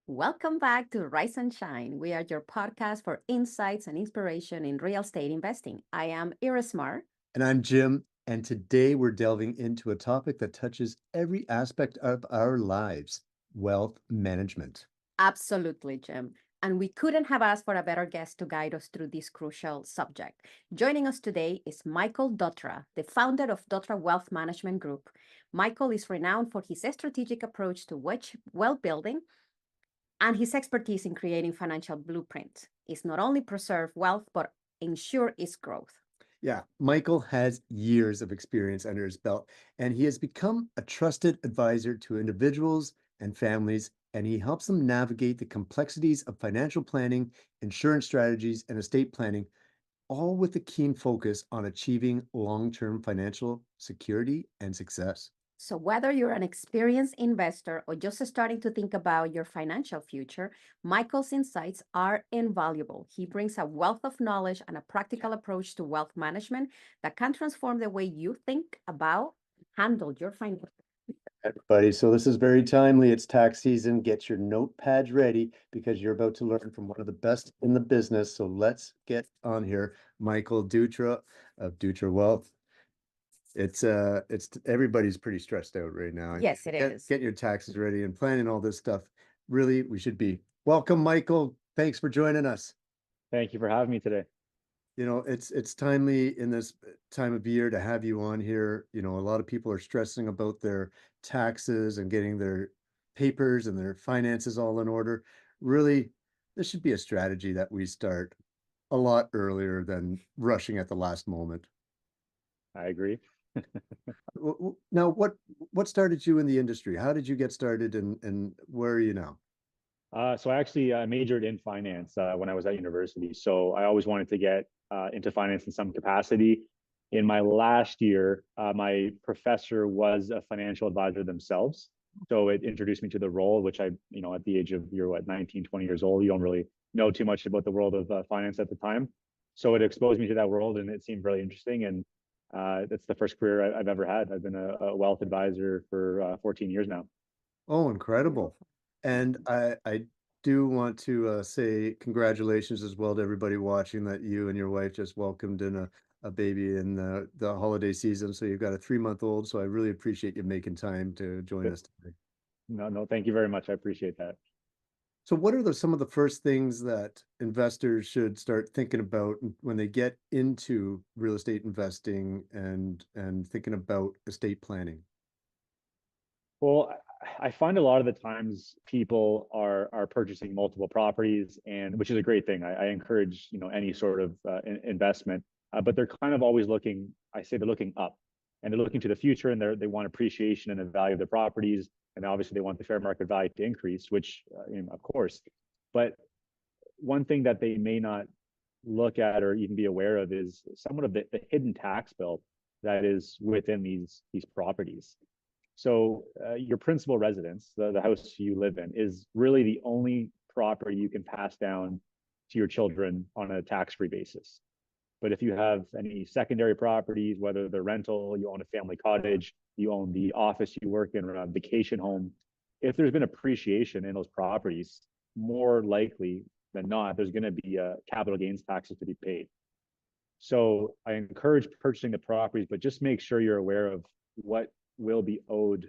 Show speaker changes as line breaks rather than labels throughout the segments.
Welcome back to Rise and Shine. We are your podcast for insights and inspiration in real estate investing. I am Irismar.
And I'm Jim, and today we're delving into a topic that touches every aspect of our lives, wealth management.
Absolutely, Jim. And we couldn't have asked for a better guest to guide us through this crucial subject. Joining us today is Michael Dutra, the founder of Dutra Wealth Management Group. Michael is renowned for his strategic approach to wealth building and his expertise in creating financial blueprints. Is not only preserve wealth, but ensure its growth.
Yeah, Michael has years of experience under his belt, and he has become a trusted advisor to individuals and families, and he helps them navigate the complexities of financial planning, insurance strategies, and estate planning, all with a keen focus on achieving long-term financial security and success.
So, whether you're an experienced investor or just starting to think about your financial future, Michael's insights are invaluable. He brings a wealth of knowledge and a practical approach to wealth management that can transform the way you think about, handle your finances.
Everybody, so this is very timely. It's tax season. Get your notepads ready because you're about to learn from one of the best in the business. So let's get on here. Michael Dutra of Dutra Wealth. It's everybody's pretty stressed out right now.
Yes, it is.
Get your taxes ready and planning all this stuff. Really, we should be. Welcome, Michael. Thanks for joining us.
Thank you for having me today.
It's timely in this time of year to have you on here. A lot of people are stressing about their taxes and getting their papers and their finances all in order. Really, this should be a strategy that we start a lot earlier than rushing at the last moment.
I agree.
Now, what started you in the industry? How did you get started and where are you now?
So I actually majored in finance when I was at university. So I always wanted to get into finance in some capacity. In my last year, my professor was a financial advisor themselves. So it introduced me to the role, which at the age of, you're what, 19, 20 years old, you don't really know too much about the world of finance at the time. So it exposed me to that world and it seemed really interesting. And that's the first career I've ever had. I've been a wealth advisor for 14 years now.
Oh, incredible. And I do want to say congratulations as well to everybody watching that you and your wife just welcomed in a baby in the holiday season. So you've got a 3-month-old. So I really appreciate you making time to join us today.
No, thank you very much. I appreciate that.
So what are some of the first things that investors should start thinking about when they get into real estate investing and thinking about estate planning?
Well, I find a lot of the times people are purchasing multiple properties, and which is a great thing. I encourage any sort of investment, but they're kind of always looking. I say they're looking up, and they're looking to the future, and they want appreciation in the value of their properties, and obviously they want the fair market value to increase, which of course. But one thing that they may not look at or even be aware of is somewhat of the hidden tax bill that is within these properties. So your principal residence, the house you live in, is really the only property you can pass down to your children on a tax-free basis. But if you have any secondary properties, whether they're rental, you own a family cottage, you own the office you work in, or a vacation home, if there's been appreciation in those properties, more likely than not, there's going to be capital gains taxes to be paid. So I encourage purchasing the properties, but just make sure you're aware of what will be owed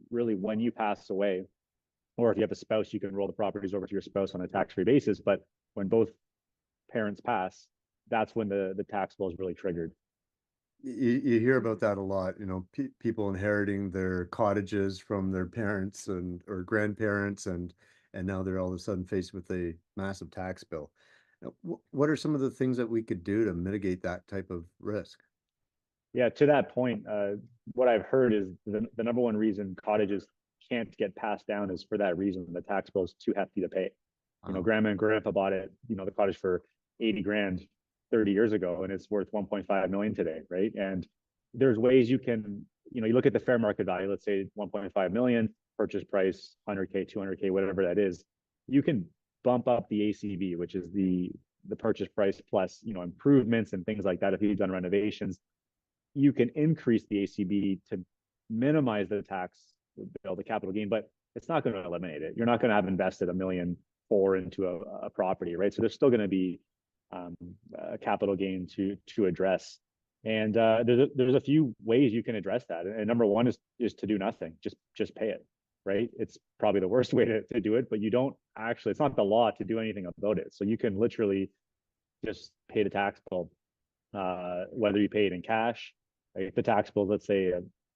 really when you pass away. Or if you have a spouse, you can roll the properties over to your spouse on a tax-free basis. But when both parents pass, that's when the tax bill is really triggered.
You hear about that a lot, people inheriting their cottages from their parents or grandparents, and now they're all of a sudden faced with a massive tax bill. Now, what are some of the things that we could do to mitigate that type of risk?
Yeah, to that point, what I've heard is the number one reason cottages can't get passed down is for that reason. The tax bill is too hefty to pay. Grandma and grandpa bought it, the cottage for 80 grand 30 years ago, and it's worth 1.5 million today, right? And there's ways you can, you look at the fair market value, let's say 1.5 million, purchase price 100K, 200K, whatever that is. You can bump up the ACV, which is the purchase price plus, improvements and things like that. If you've done renovations, you can increase the ACV to minimize the tax build a capital gain, but it's not going to eliminate it. You're not going to have invested $1.4 million into a property, right? So there's still going to be a capital gain to address. And there's a few ways you can address that. And number one is to do nothing, just pay it, right? It's probably the worst way to do it, but you don't actually, it's not the law to do anything about it. So you can literally just pay the tax bill, whether you pay it in cash. Like if the tax bill, let's say,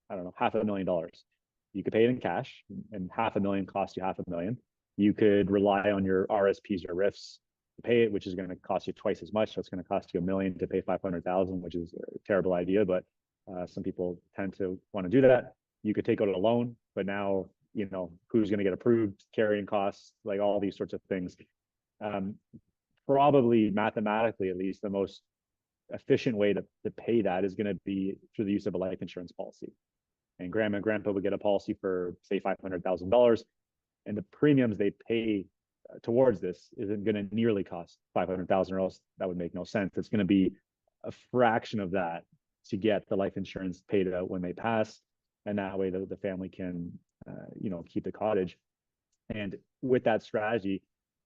I don't know, $500,000, you could pay it in cash, and $500,000 costs you $500,000. You could rely on your RSPs or RIFs to pay it, which is going to cost you twice as much. So it's going to cost you $1 million to pay $500,000, which is a terrible idea, but some people tend to want to do that. You could take out a loan, but now, you know, who's going to get approved, carrying costs, like all these sorts of things. Probably mathematically, at least, the most efficient way to pay that is going to be through the use of a life insurance policy. And grandma and grandpa would get a policy for, say, $500,000, and the premiums they pay towards this isn't going to nearly cost $500,000, or else that would make no sense. It's going to be a fraction of that to get the life insurance paid out when they pass, and that way the family can, you know, keep the cottage. And with that strategy,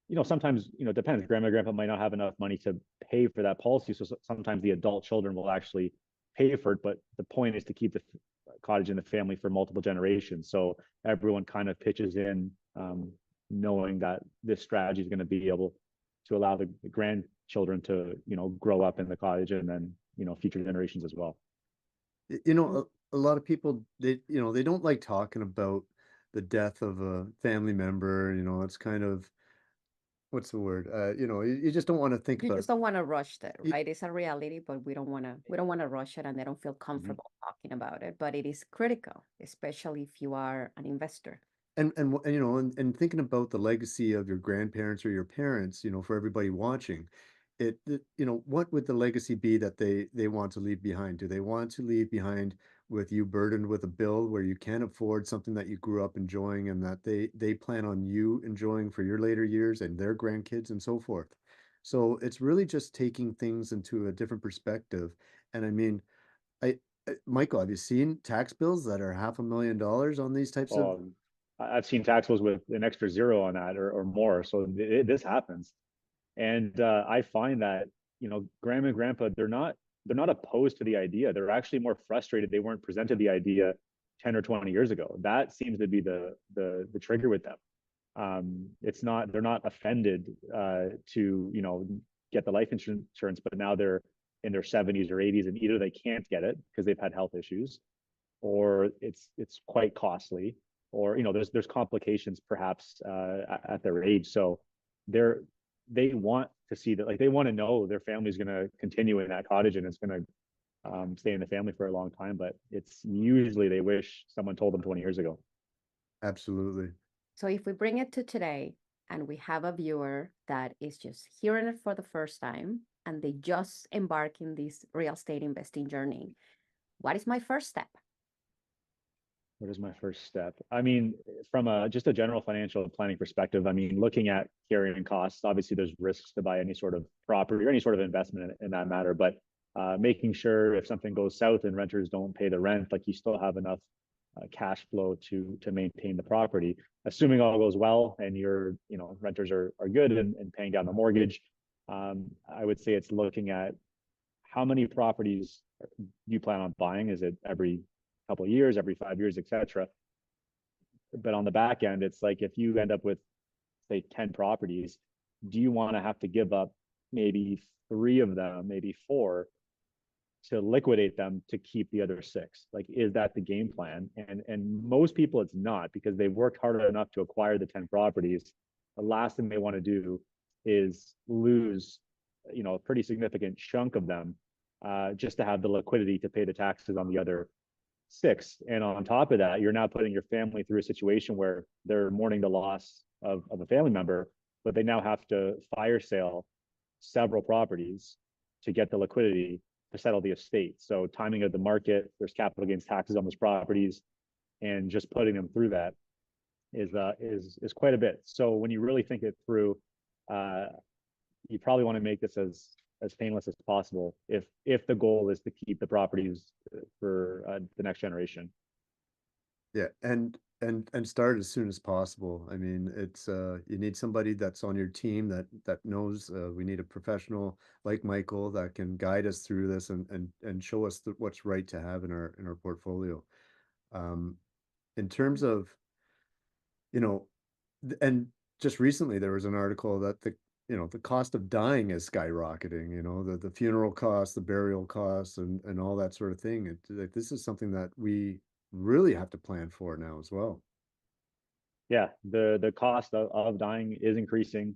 you know, sometimes, you know, it depends. Grandma and grandpa might not have enough money to pay for that policy, so sometimes the adult children will actually pay for it. But the point is to keep the cottage in the family for multiple generations. So everyone kind of pitches in, knowing that this strategy is going to be able to allow the grandchildren to, you know, grow up in the cottage, and then, you know, future generations as well.
You know, a lot of people, they, you know, they don't like talking about the death of a family member. You know, it's kind of, what's the word? You know, you just don't want to think
You
about
just don't want to rush that,
it.
right? It's a reality, but we don't want to rush it, and they don't feel comfortable talking about it. But it is critical, especially if you are an investor.
And you know, and thinking about the legacy of your grandparents or your parents, you know, for everybody watching, you know, what would the legacy be that they want to leave behind? Do they want to leave behind with you burdened with a bill where you can't afford something that you grew up enjoying, and that they plan on you enjoying for your later years and their grandkids and so forth? So it's really just taking things into a different perspective. And I mean, Michael, have you seen tax bills that are $500,000 on these types of?
I've seen tax bills with an extra zero on that, or more. So this happens. And I find that, you know, grandma and grandpa, they're not opposed to the idea. They're actually more frustrated they weren't presented the idea 10 or 20 years ago. That seems to be the trigger with them. It's not, they're not offended to, you know, get the life insurance, but now they're in their 70s or 80s, and either they can't get it because they've had health issues, or it's quite costly, or, you know, there's complications perhaps at their age. So they want to see that, like, they want to know their family's going to continue in that cottage, and it's going to stay in the family for a long time. But it's usually they wish someone told them 20 years ago.
Absolutely.
So if we bring it to today, and we have a viewer that is just hearing it for the first time, and they just embark in this real estate investing journey, what is my first step?
What is my first step? I mean, from just a general financial planning perspective, I mean, looking at carrying costs, obviously there's risks to buy any sort of property or any sort of investment in that matter, but making sure if something goes south and renters don't pay the rent, like, you still have enough cash flow to maintain the property, assuming all goes well and your, you know, renters are good and paying down the mortgage. I would say it's looking at how many properties you plan on buying. Is it every couple of years, every 5 years, etc.? But on the back end, it's like, if you end up with, say, 10 properties, do you want to have to give up maybe 3 of them, maybe 4, to liquidate them to keep the other 6? Like, is that the game plan? And most people, it's not, because they've worked hard enough to acquire the 10 properties. The last thing they want to do is lose, you know, a pretty significant chunk of them, just to have the liquidity to pay the taxes on the other 6. And on top of that, you're now putting your family through a situation where they're mourning the loss of a family member, but they now have to fire sale several properties to get the liquidity to settle the estate. So timing of the market, there's capital gains taxes on those properties, and just putting them through that is quite a bit. So when you really think it through, you probably want to make this as painless as possible if the goal is to keep the properties for the next generation.
Yeah, and and start as soon as possible. I mean, it's you need somebody that's on your team that knows. We need a professional like Michael that can guide us through this and show us what's right to have in our portfolio. Um, in terms of, you know, and just recently there was an article that the cost of dying is skyrocketing. The funeral costs, the burial costs, and all that sort of thing. Like, this is something that we really have to plan for now as well.
Yeah, the cost of dying is increasing.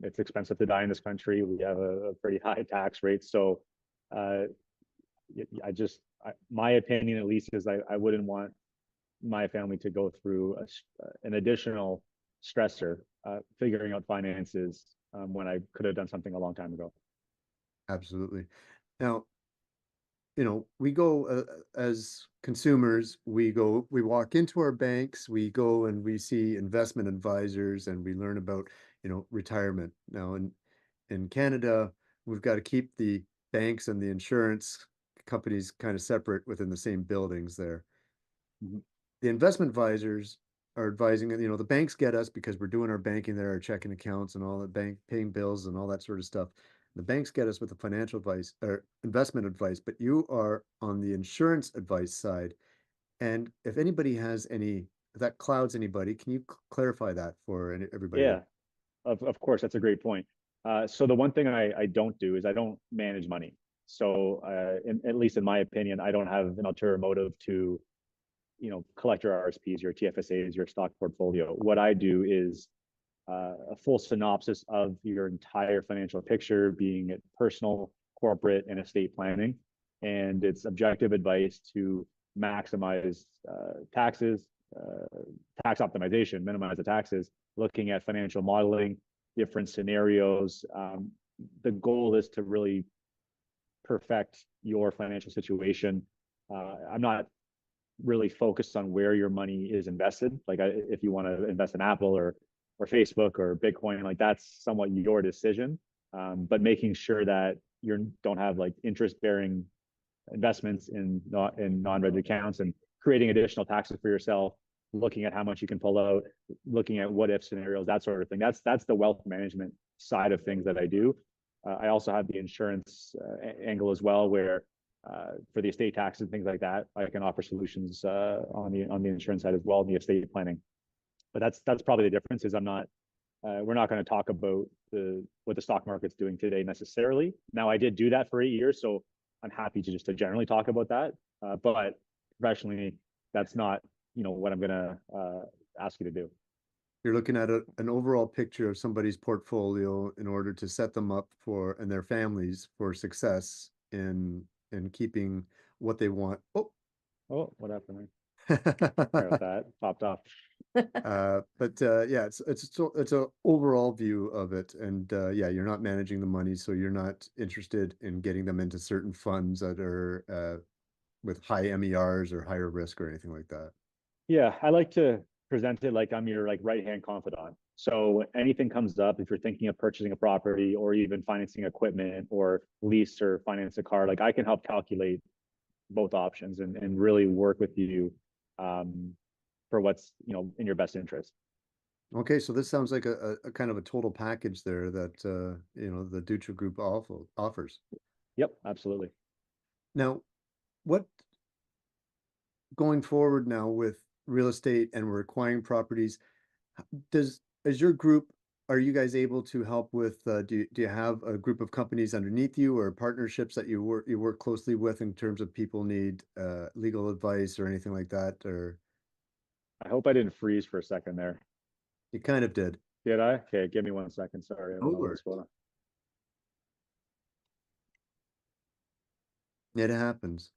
It's expensive to die in this country. We have a pretty high tax rate. So uh, my opinion at least is I wouldn't want my family to go through an additional stressor figuring out finances when I could have done something a long time ago.
Absolutely. Now, we go as consumers, we walk into our banks, we go and we see investment advisors, and we learn about, retirement. Now, in Canada, we've got to keep the banks and the insurance companies kind of separate within the same buildings there.
Mhm.
The investment advisors are advising, the banks get us because we're doing our banking there, our checking accounts and all that, bank paying bills and all that sort of stuff. The banks get us with the financial advice or investment advice, but you are on the insurance advice side. And if anybody has if that clouds anybody, can you clarify that for everybody?
Yeah, of course, that's a great point. So the one thing I don't do is I don't manage money. So at least in my opinion, I don't have an ulterior motive to collect your RSPs, your TFSAs, your stock portfolio. What I do is a full synopsis of your entire financial picture, being it personal, corporate, and estate planning. And it's objective advice to maximize taxes, tax optimization, minimize the taxes, looking at financial modeling, different scenarios. The goal is to really perfect your financial situation. I'm not really focused on where your money is invested. Like if you want to invest in Apple or Facebook or Bitcoin, like that's somewhat your decision. But making sure that you don't have like interest bearing investments in non-resident accounts and creating additional taxes for yourself, looking at how much you can pull out, looking at what if scenarios, that sort of thing. That's the wealth management side of things that I do. I also have the insurance angle as well, where for the estate taxes and things like that, I can offer solutions on the insurance side as well, in the estate planning. But that's probably the difference. Is we're not going to talk about what the stock market's doing today necessarily. Now, I did do that for 8 years, so I'm happy to generally talk about that. But professionally, that's not what I'm going to ask you to do.
You're looking at an overall picture of somebody's portfolio in order to set them up and their families for success in keeping what they want.
Oh, what happened there? Sorry about that. Popped off.
But yeah, it's a overall view of it, and yeah, you're not managing the money, so you're not interested in getting them into certain funds that are with high MERs or higher risk or anything like that.
Yeah, I like to present it like I'm your right-hand confidant. So anything comes up, if you're thinking of purchasing a property or even financing equipment or lease or finance a car, like I can help calculate both options and really work with you for what's in your best interest.
Okay, so this sounds like a kind of a total package there that the Dutra Group offers.
Yep, absolutely.
Now, what going forward now with real estate and we're acquiring properties, as your group, are you guys able to help with, do you have a group of companies underneath you or partnerships that you work closely with in terms of people need legal advice or anything like that? Or
I hope I didn't freeze for a second there.
you kind of did.
Did I? Okay, give me 1 second. Sorry, I don't know what's going on.
It happens.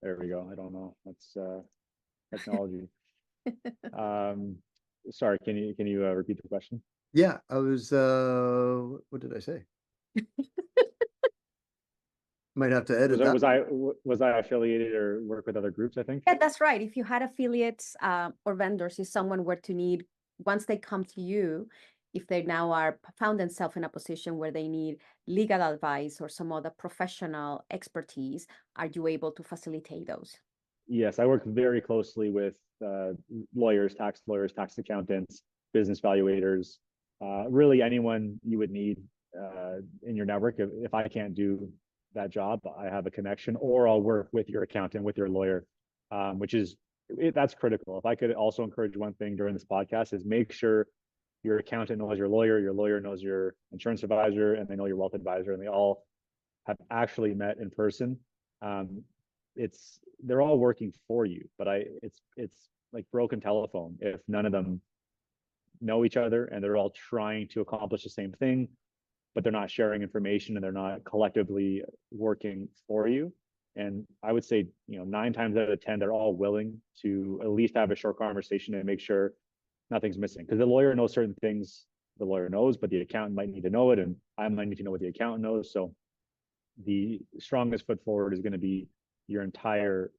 There we go. I don't know. That's technology. Sorry, can you repeat the question?
Yeah, I was what did I say? Might have to edit that.
Was I affiliated or work with other groups, I think?
Yeah, that's right. If you had affiliates or vendors, if someone were to need, once they come to you, if they now are found themselves in a position where they need legal advice or some other professional expertise, are you able to facilitate those?
Yes, I work very closely with lawyers, tax accountants, business valuators, really anyone you would need in your network. If I can't do that job, I have a connection, or I'll work with your accountant, with your lawyer, which is that's critical. If I could also encourage one thing during this podcast is make sure your accountant knows your lawyer knows your insurance advisor, and they know your wealth advisor, and they all have actually met in person. They're all working for you, but it's like broken telephone if none of them know each other and they're all trying to accomplish the same thing, but they're not sharing information and they're not collectively working for you. And I would say, 9 times out of 10, they're all willing to at least have a short conversation and make sure nothing's missing. Because the lawyer knows certain things the lawyer knows, but the accountant might need to know it, and I might need to know what the accountant knows. So the strongest foot forward is going to be your entire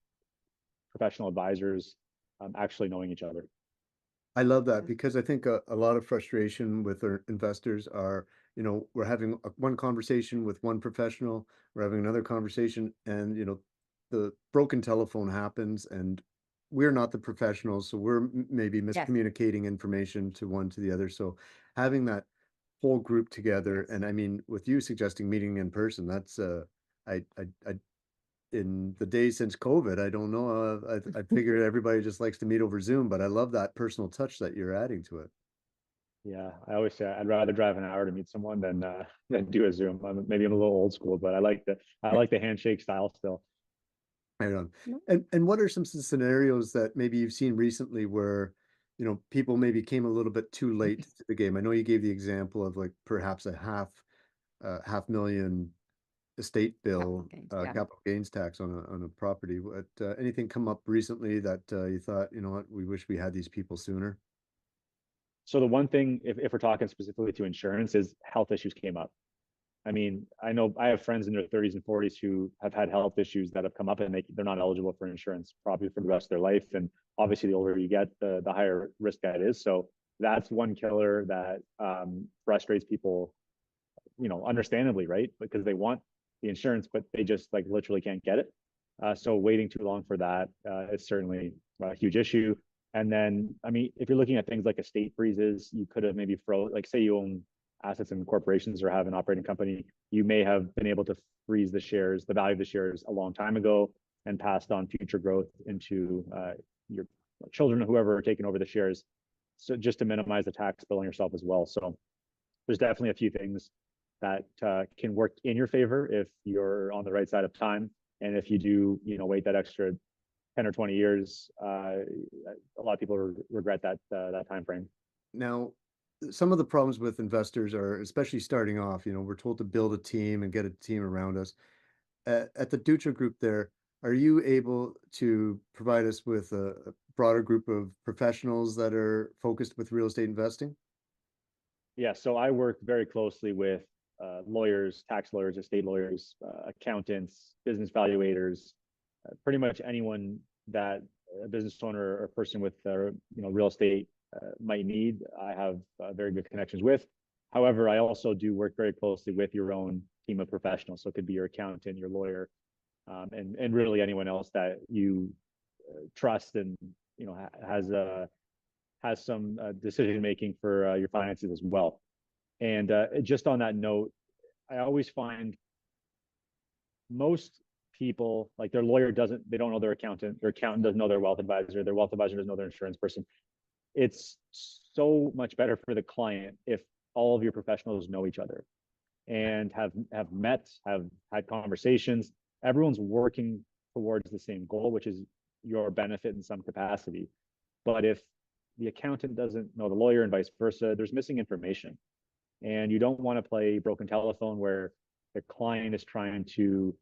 professional advisors actually knowing each other.
I love that, because I think a lot of frustration with our investors are, we're having one conversation with one professional, we're having another conversation, and, the broken telephone happens and we're not the professionals. So we're maybe miscommunicating information to one to the other. So having that whole group together, and I mean, with you suggesting meeting in person, that's, I in the days since COVID, I don't know. I figured everybody just likes to meet over Zoom, but I love that personal touch that you're adding to it.
Yeah, I always say I'd rather drive an hour to meet someone than do a Zoom. Maybe I'm a little old school, but I like the handshake style still.
Right on. And what are some scenarios that maybe you've seen recently where, people maybe came a little bit too late to the game? I know you gave the example of like perhaps a half million estate bill, capital gains tax on a property. What anything come up recently that you thought, what, we wish we had these people sooner?
So the one thing, if we're talking specifically to insurance, is health issues came up. I mean, I know I have friends in their 30s and 40s who have had health issues that have come up, and they're not eligible for insurance probably for the rest of their life. And obviously, the older you get, the higher risk that is. So that's one killer that frustrates people, understandably, right? Because they want the insurance, but they just like literally can't get it. So waiting too long for that is certainly a huge issue. And then, I mean, if you're looking at things like estate freezes, you could have maybe like say you own assets in corporations or have an operating company, you may have been able to freeze the value of the shares a long time ago, and passed on future growth into your children or whoever are taking over the shares. So just to minimize the tax bill on yourself as well. So there's definitely a few things that can work in your favor if you're on the right side of time. And if you do, wait that extra 10 or 20 years, a lot of people regret that time frame.
Now, some of the problems with investors are, especially starting off, we're told to build a team and get a team around us. At the Dutra Group there, are you able to provide us with a broader group of professionals that are focused with real estate investing?
Yeah, so I work very closely with lawyers, tax lawyers, estate lawyers, accountants, business valuators, pretty much anyone that a business owner or person with real estate might need. I have very good connections with. However, I also do work very closely with your own team of professionals. So it could be your accountant, your lawyer, and really anyone else that you trust and has some decision making for your finances as well. And just on that note, I always find most people, like, their lawyer they don't know their accountant doesn't know their wealth advisor doesn't know their insurance person. It's so much better for the client if all of your professionals know each other and have met, have had conversations. Everyone's working towards the same goal, which is your benefit in some capacity. But if the accountant doesn't know the lawyer and vice versa, there's missing information. And you don't want to play broken telephone where the client is trying to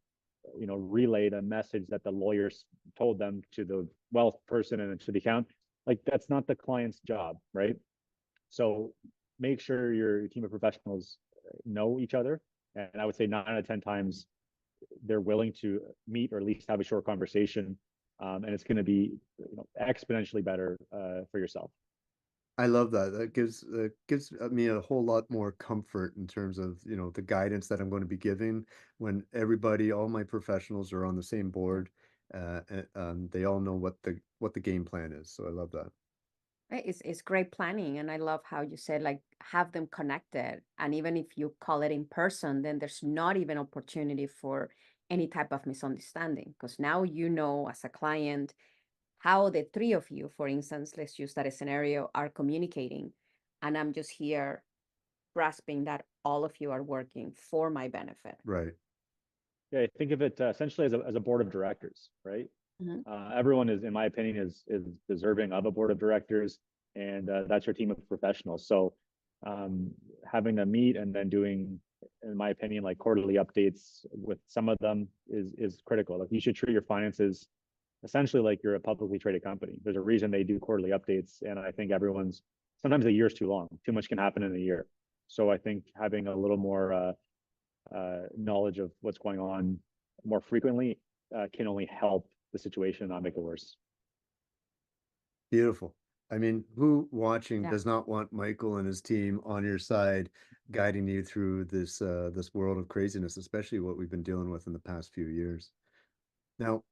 relay the message that the lawyers told them to the wealth person and to the account. Like, that's not the client's job, right? So make sure your team of professionals know each other. And I would say 9 out of 10 times they're willing to meet or at least have a short conversation. And it's going to be exponentially better for yourself.
I love that. That gives me a whole lot more comfort in terms of, the guidance that I'm going to be giving when all my professionals are on the same board. They all know what the game plan is. So I love that.
It's great planning, and I love how you said like have them connected, and even if you call it in person, then there's not even opportunity for any type of misunderstanding because now you know as a client how the three of you, for instance, let's use that scenario, are communicating, and I'm just here grasping that all of you are working for my benefit.
Right.
Yeah, think of it essentially as a board of directors, right?
Mhm.
Everyone is, in my opinion, is deserving of a board of directors, and that's your team of professionals. So um, having them meet and then doing, in my opinion, like quarterly updates with some of them is critical. Like you should treat your finances essentially like you're a publicly traded company. There's a reason they do quarterly updates, and I think everyone's sometimes a year's too long. Too much can happen in a year. So I think having a little more knowledge of what's going on more frequently can only help the situation, not make it worse.
Beautiful. I mean, who watching
Yeah.
does not want Michael and his team on your side, guiding you through this world of craziness, especially what we've been dealing with in the past few years. Now,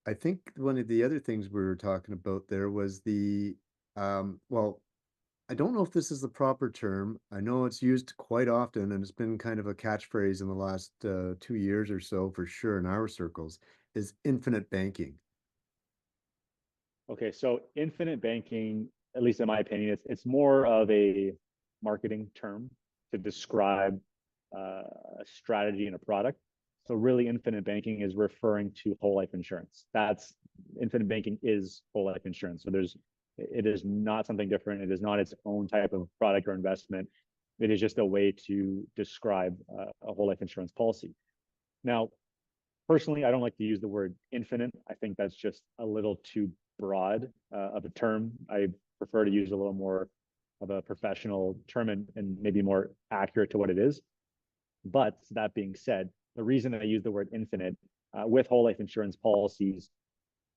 I think one of the other things we were talking about there was well, I don't know if this is the proper term. I know it's used quite often, and it's been kind of a catchphrase in the last 2 years or so for sure in our circles, is infinite banking.
Okay, so infinite banking, at least in my opinion, it's more of a marketing term to describe a strategy and a product. So really, infinite banking is referring to whole life insurance. That's infinite banking is whole life insurance. So it is not something different. It is not its own type of product or investment. It is just a way to describe a whole life insurance policy. Now, personally, I don't like to use the word infinite. I think that's just a little too broad of a term. I prefer to use a little more of a professional term and maybe more accurate to what it is. But that being said, the reason I use the word infinite with whole life insurance policies,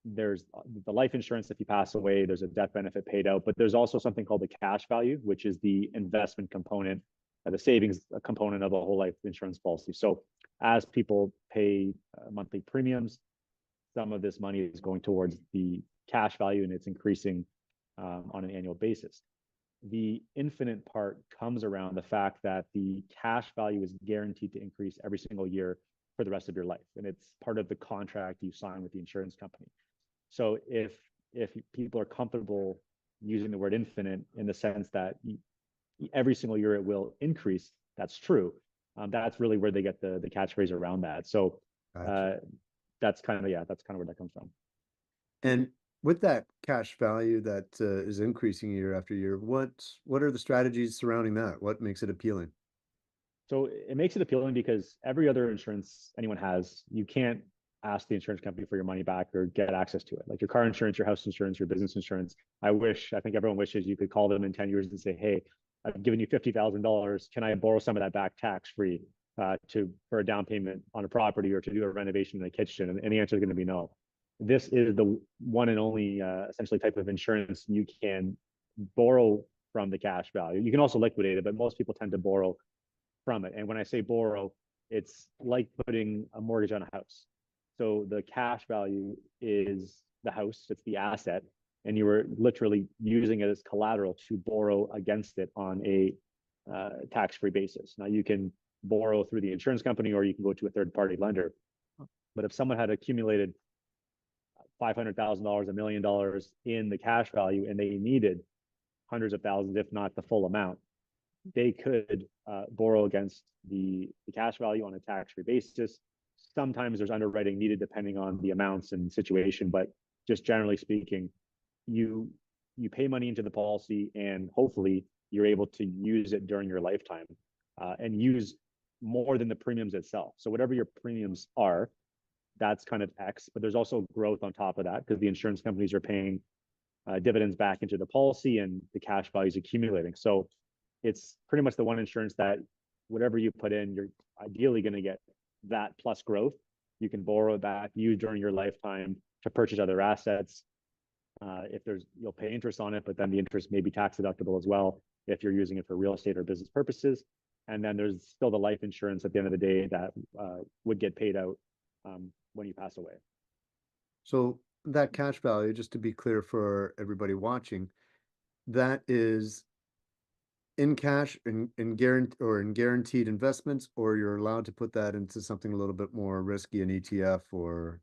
there's the life insurance if you pass away, there's a death benefit paid out, but there's also something called the cash value, which is the investment component, the savings component of a whole life insurance policy. So as people pay monthly premiums, some of this money is going towards the cash value and it's increasing on an annual basis. The infinite part comes around the fact that the cash value is guaranteed to increase every single year for the rest of your life. And it's part of the contract you sign with the insurance company. So if people are comfortable using the word infinite in the sense that every single year it will increase, that's true. That's really where they get the catchphrase around that. So
Gotcha.
that's kind of where that comes from.
And with that cash value that is increasing year after year, what are the strategies surrounding that? What makes it appealing?
So it makes it appealing because every other insurance anyone has, you can't ask the insurance company for your money back or get access to it. Like your car insurance, your house insurance, your business insurance. I think everyone wishes you could call them in 10 years and say, hey, I've given you $50,000. Can I borrow some of that back tax free for a down payment on a property or to do a renovation in a kitchen? And the answer is going to be no. This is the one and only essentially type of insurance you can borrow from the cash value. You can also liquidate it, but most people tend to borrow from it. And when I say borrow, it's like putting a mortgage on a house. So the cash value is the house, it's the asset, and you were literally using it as collateral to borrow against it on a tax-free basis. Now you can borrow through the insurance company or you can go to a third-party lender. But if someone had accumulated $500,000, $1 million in the cash value and they needed hundreds of thousands, if not the full amount, they could borrow against the cash value on a tax-free basis. Sometimes there's underwriting needed depending on the amounts and situation, but just generally speaking, you pay money into the policy and hopefully you're able to use it during your lifetime and use more than the premiums itself. So whatever your premiums are, that's kind of X, but there's also growth on top of that because the insurance companies are paying dividends back into the policy and the cash value is accumulating. So it's pretty much the one insurance that whatever you put in, you're ideally going to get that plus growth. You can borrow it back, use during your lifetime to purchase other assets. You'll pay interest on it, but then the interest may be tax deductible as well if you're using it for real estate or business purposes. And then there's still the life insurance at the end of the day that would get paid out when you pass away.
So that cash value, just to be clear for everybody watching, that is in cash in guaranteed investments, or you're allowed to put that into something a little bit more risky, an ETF or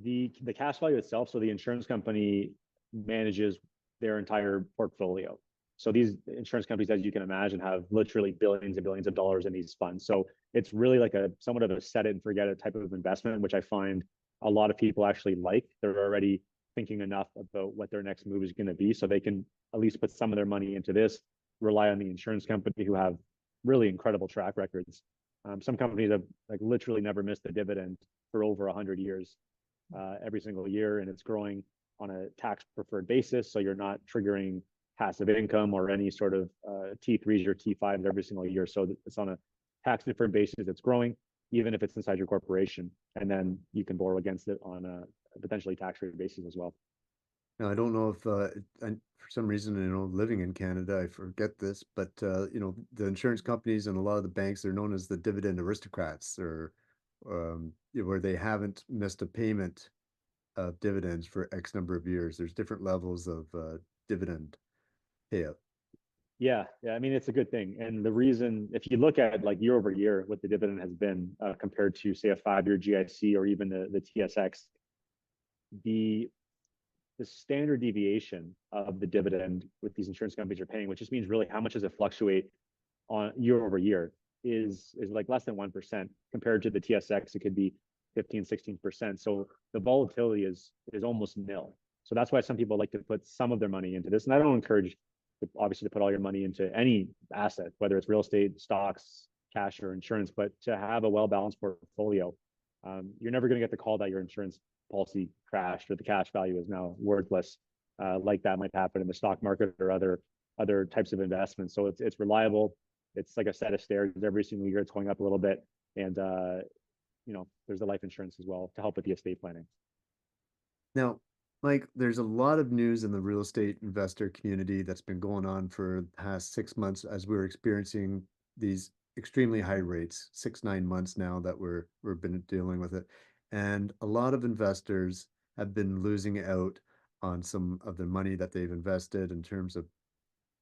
The cash value itself, so the insurance company manages their entire portfolio. So these insurance companies, as you can imagine, have literally billions and billions of dollars in these funds. So it's really like a somewhat of a set it and forget it type of investment, which I find a lot of people actually like. They're already thinking enough about what their next move is going to be, so they can at least put some of their money into this, rely on the insurance company who have really incredible track records. Some companies have like literally never missed a dividend for over 100 years, every single year, and it's growing on a tax preferred basis. So you're not triggering passive income or any sort of T3s or T5s every single year. So it's on a tax deferred basis. It's growing, even if it's inside your corporation, and then you can borrow against it on a potentially tax free basis as well.
now I don't know if for some reason, living in Canada, I forget this, but the insurance companies and a lot of the banks, they're known as the dividend aristocrats, or where they haven't missed a payment of dividends for X number of years. There's different levels of dividend payout.
Yeah. I mean, it's a good thing. And the reason, if you look at like year over year, what the dividend has been compared to, say, a 5-year GIC or even the TSX, the the standard deviation of the dividend with these insurance companies are paying, which just means really how much does it fluctuate on year over year, is like less than 1% compared to the TSX. It could be 15, 16%. So the volatility is almost nil. So that's why some people like to put some of their money into this. And I don't encourage, obviously, to put all your money into any asset, whether it's real estate, stocks, cash, or insurance, but to have a well-balanced portfolio. You're never going to get the call that your insurance policy crashed or the cash value is now worthless, like that might happen in the stock market or other types of investments. So it's reliable. It's like a set of stairs every single year. It's going up a little bit, and there's the life insurance as well to help with the estate planning.
Now, Mike, there's a lot of news in the real estate investor community that's been going on for the past 6 months as we're experiencing these extremely high rates, 6, 9 months now that we've been dealing with it. And a lot of investors have been losing out on some of the money that they've invested in terms of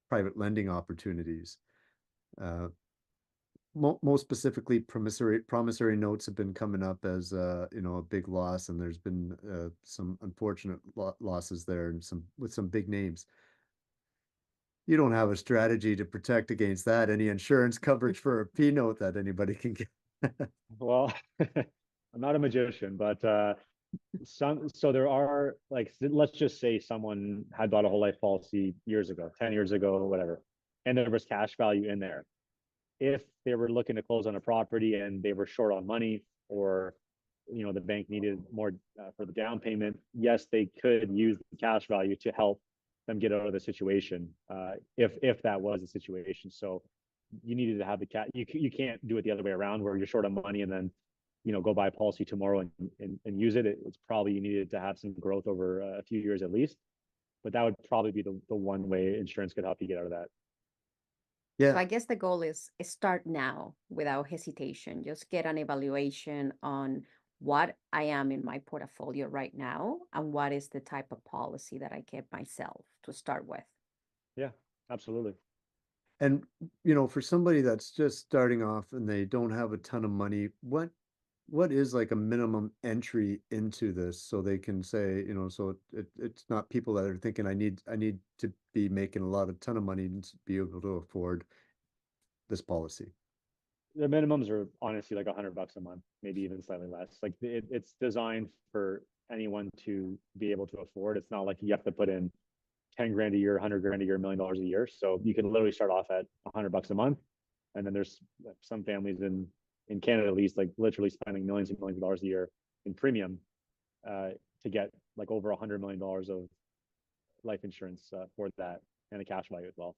private lending opportunities. Most specifically, promissory notes have been coming up as a big loss, and there's been some unfortunate losses there, and some big names. You don't have a strategy to protect against that. Any insurance coverage for a P note that anybody can get?
Well, I'm not a magician, but so there are, like, let's just say someone had bought a whole life policy years ago, 10 years ago, whatever, and there was cash value in there. If they were looking to close on a property and they were short on money, or the bank needed more for the down payment, yes, they could use the cash value to help them get out of the situation, if that was the situation. So you needed to have the cat. You can't do it the other way around, where you're short on money and then go buy a policy tomorrow and use it. It's probably you needed to have some growth over a few years at least, but that would probably be the one way insurance could help you get out of that.
So
Yeah.
I guess the goal is start now without hesitation. Just get an evaluation on what I am in my portfolio right now and what is the type of policy that I get myself to start with.
Yeah, absolutely.
And for somebody that's just starting off and they don't have a ton of money, what is like a minimum entry into this, so they can say, so it's not people that are thinking I need to be making a ton of money to be able to afford this policy?
The minimums are honestly like $100 a month, maybe even slightly less. Like it's designed for anyone to be able to afford. It's not like you have to put in 10 grand a year, 100 grand a year, $1 million a year. So you can literally start off at $100 a month. And then there's some families in Canada, at least, like literally spending millions and millions of dollars a year in premium to get like over $100 million of life insurance for that, and the cash value as well.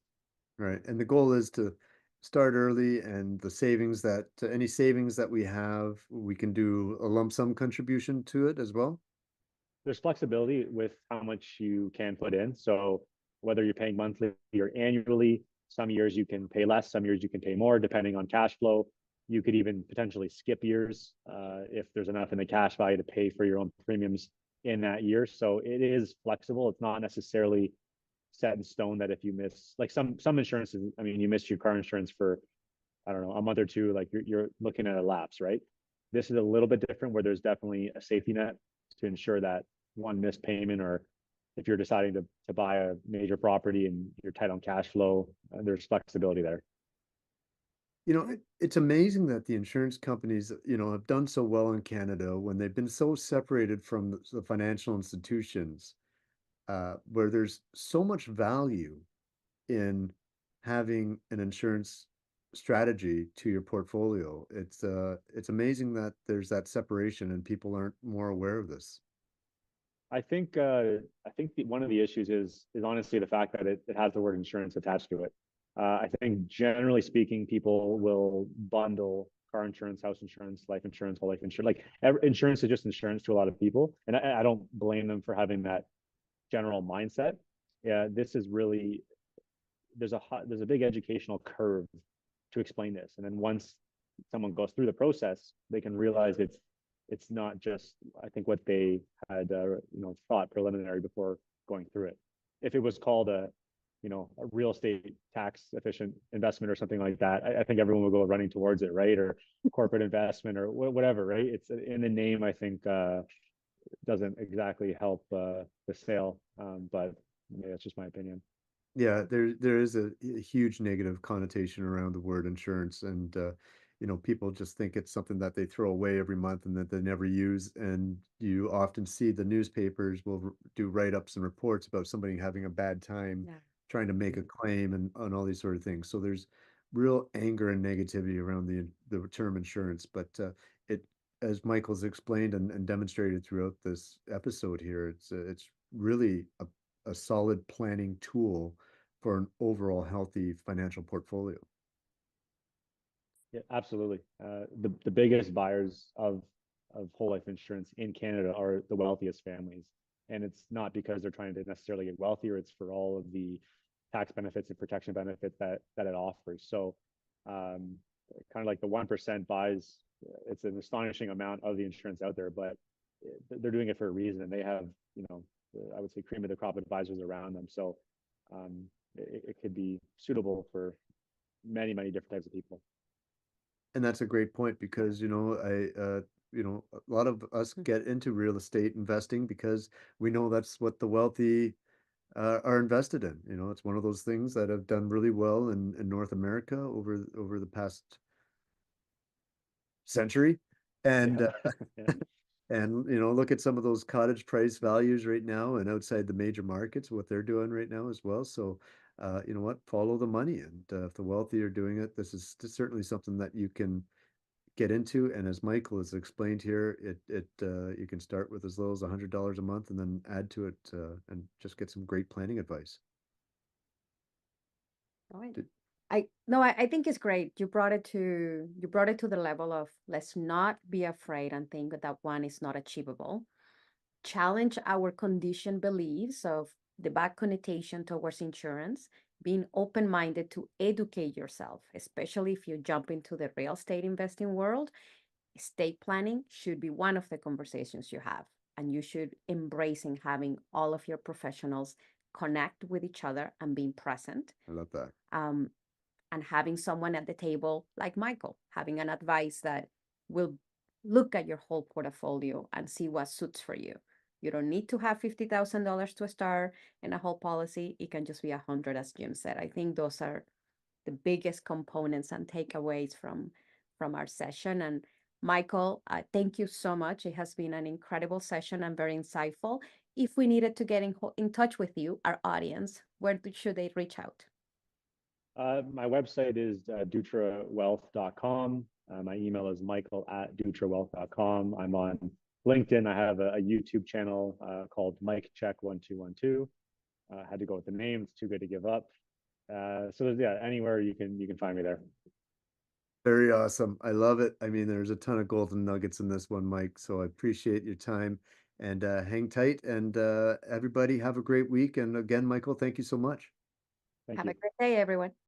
Right. And the goal is to start early, and any savings that we have, we can do a lump sum contribution to it as well.
There's flexibility with how much you can put in. So whether you're paying monthly or annually, some years you can pay less, some years you can pay more, depending on cash flow. You could even potentially skip years if there's enough in the cash value to pay for your own premiums. in that year. So it is flexible. It's not necessarily set in stone that if you miss, like some insurances, I mean, you missed your car insurance for, I don't know, a month or two, like you're looking at a lapse, right? This is a little bit different where there's definitely a safety net to ensure that one missed payment, or if you're deciding to buy a major property and you're tight on cash flow, there's flexibility there.
You know, it's amazing that the insurance companies, have done so well in Canada when they've been so separated from the financial institutions, where there's so much value in having an insurance strategy to your portfolio. It's amazing that there's that separation and people aren't more aware of this.
I think one of the issues is honestly the fact that it has the word insurance attached to it. I think generally speaking, people will bundle car insurance, house insurance, life insurance, whole life insurance. Like insurance is just insurance to a lot of people, and I don't blame them for having that general mindset. Yeah, this is really there's a big educational curve to explain this, and then once someone goes through the process, they can realize it's not just, I think, what they had thought preliminary before going through it. If it was called a real estate tax efficient investment or something like that, I think everyone would go running towards it, right? Or corporate investment or whatever, right? It's in the name, I think, doesn't exactly help the sale, but yeah, that's just my opinion.
Yeah, there is a huge negative connotation around the word insurance, and people just think it's something that they throw away every month and that they never use. And you often see the newspapers will do write-ups and reports about somebody having a bad time
Yeah.
trying to make a claim and all these sort of things. So there's real anger and negativity around the term insurance, but it as Michael's explained and demonstrated throughout this episode here, it's really a solid planning tool for an overall healthy financial portfolio.
Yeah, absolutely. The biggest buyers of whole life insurance in Canada are the wealthiest families, and it's not because they're trying to necessarily get wealthier. It's for all of the tax benefits and protection benefits that it offers. So, kind of like the 1% buys, it's an astonishing amount of the insurance out there, but they're doing it for a reason, and they have, I would say, cream of the crop advisors around them. So, it could be suitable for many different types of people.
And that's a great point because, a lot of us get into real estate investing because we know that's what the wealthy are invested in. It's one of those things that have done really well in North America over the past century. And
Yeah. Yeah.
and look at some of those cottage price values right now and outside the major markets, what they're doing right now as well. So, you know what, follow the money. And if the wealthy are doing it, this is certainly something that you can get into. And as Michael has explained here, you can start with as little as $100 a month and then add to it and just get some great planning advice.
Right.
Did-
I think it's great. You brought it to the level of let's not be afraid and think that one is not achievable. Challenge our conditioned beliefs of the bad connotation towards insurance, being open-minded to educate yourself, especially if you jump into the real estate investing world. Estate planning should be one of the conversations you have, and you should embrace in having all of your professionals connect with each other and being present.
I love that.
Um, and having someone at the table like Michael, having an advice that will look at your whole portfolio and see what suits for you. You don't need to have $50,000 to start in a whole policy. It can just be 100, as Jim said. I think those are the biggest components and takeaways from our session. And Michael, thank you so much. It has been an incredible session and very insightful. If we needed to get in touch with you, our audience, where should they reach out?
My website is dutrawealth.com. My email is michael@dutrawealth.com. I'm on LinkedIn. I have a YouTube channel called Mike Check 1212. Had to go with the name. It's too good to give up. So yeah, anywhere you can find me there.
Very awesome. I love it. I mean, there's a ton of golden nuggets in this one, Mike. So I appreciate your time and hang tight. And everybody have a great week. And again, Michael, thank you so much.
Thank
Have a
you.
great day, everyone.